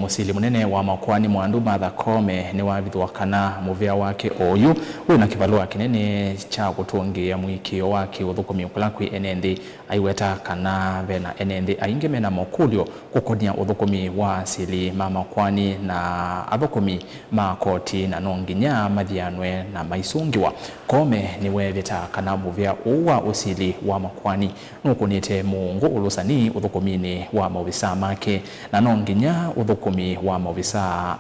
Musili Munene wa Makoani Muwandu Koome Niwavithua Kana Muvia wake Ooyu Wina Kivalua Kinene cha Kutungiiya Muikiio wake Uthukumi Kula kwi Enenthi Aiweta Kana Vena Enenthi Aingi Mena Mokulyo Kukonya Uthukumi wa Asili Makoani na Athukumi Koti na Nonginya Mathianwe na Maisungiwa Koome Niwavithua Kana Muvia uwa Usili wa Makoani nukunite Mungu ulusani Uthukumini wa mavisa make na Nonginya Uthukumi wa mavisa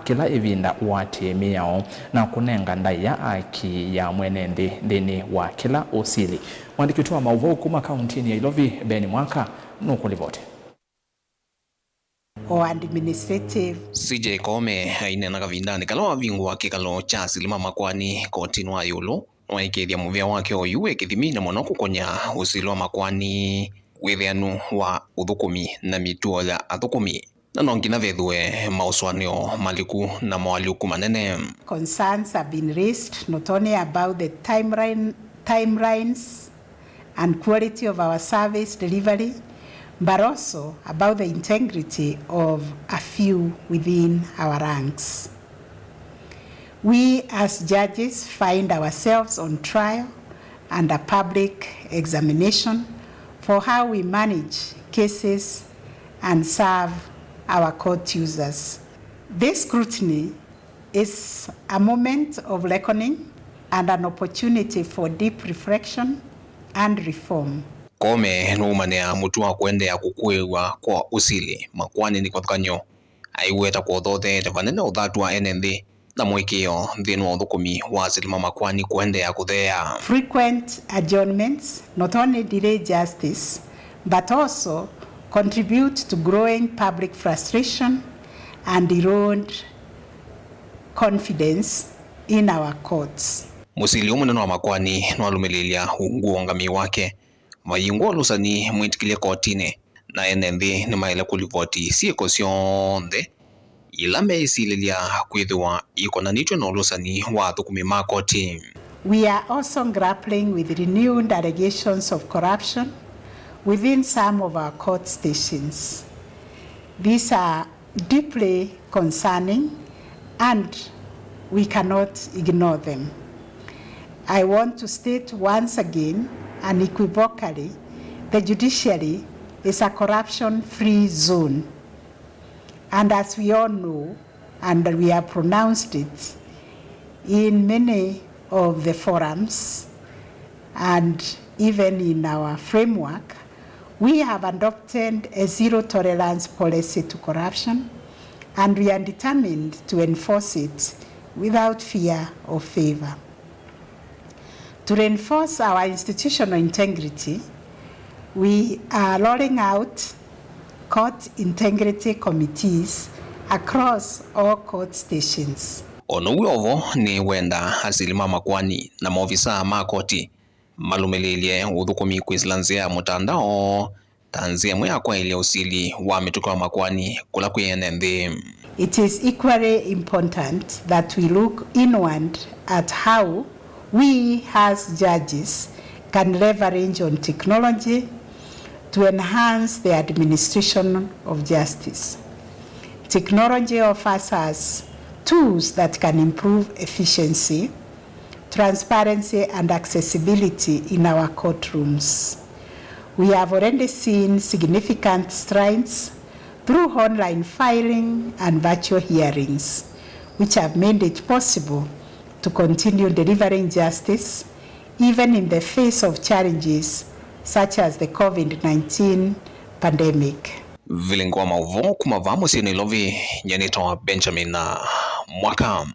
kila ivinda watimiao na kunenga ndaya aki ya mwenenthi ndini wa kila usili. Mwandiki wetu wa mauvoo kuma kauntini ya Ilovi Beni Mwaka nukulivote. O administrative CJ Koome ainena kavindani kalo vingu wake kalo cha Asili Makoani Koti wa yulu waikithia Muvia wake Ooyu ekithimina muno kukonya usili wa Makoani withianu wa Uthukumi na mituo ya Athukumi na Nonginya mauswanio maliku na mawaliku manene. Concerns have been raised not only about the timelines and quality of our service delivery, but also about the integrity of a few within our ranks. We as judges find ourselves on trial and a public examination for how we manage cases and serve our court users. This scrutiny is a moment of reckoning and an opportunity for deep reflection and reform. Koome numanea mutua kuendea kukuiwa kwa usili Makoani ni Kutungiiya Aiweta kwa thothe vanene uthatu wa Enenthi na Muikiio thini wa Uthukumi wa Asili Makoani kuendea kuthea. Frequent adjournments not only delay justice but also contribute to growing public frustration and erode confidence in our courts. Musili Munene wa Makoani nwalumililia nguongami wake mayingo lusani mwitikilia kotine na Enenthi ni maile kulivoti sieko sionthe ila meisililia kwithiwa ikonanitwe na ulusani wa Athukumi Koti. We are also grappling with renewed allegations of corruption within some of our court stations. These are deeply concerning and we cannot ignore them. I want to state once again unequivocally the judiciary is a corruption-free zone. And as we all know, and we have pronounced it in many of the forums and even in our framework, we have adopted a zero-tolerance policy to corruption, and we are determined to enforce it without fear or favor. To reinforce our institutional integrity, we are rolling out court integrity committees across all court stations. Onuwovo ni wenda Asili Makoani na maofisa Koti malumililie Uthukumi kwislanzia mutandao tanzia mwe kwa ile usili wa mituko wa Makoani kula kwi Enenthi. It is equally important that we look inward at how we as judges can leverage on technology to enhance the administration of justice. Technology offers us tools that can improve efficiency, transparency, and accessibility in our courtrooms. We have already seen significant strides through online filing and virtual hearings, which have made it possible to continue delivering justice even in the face of challenges such as the COVID-19 pandemic. Vilingwa mauvo kumava musini Ilovi nyanito Benjamin Mwaka.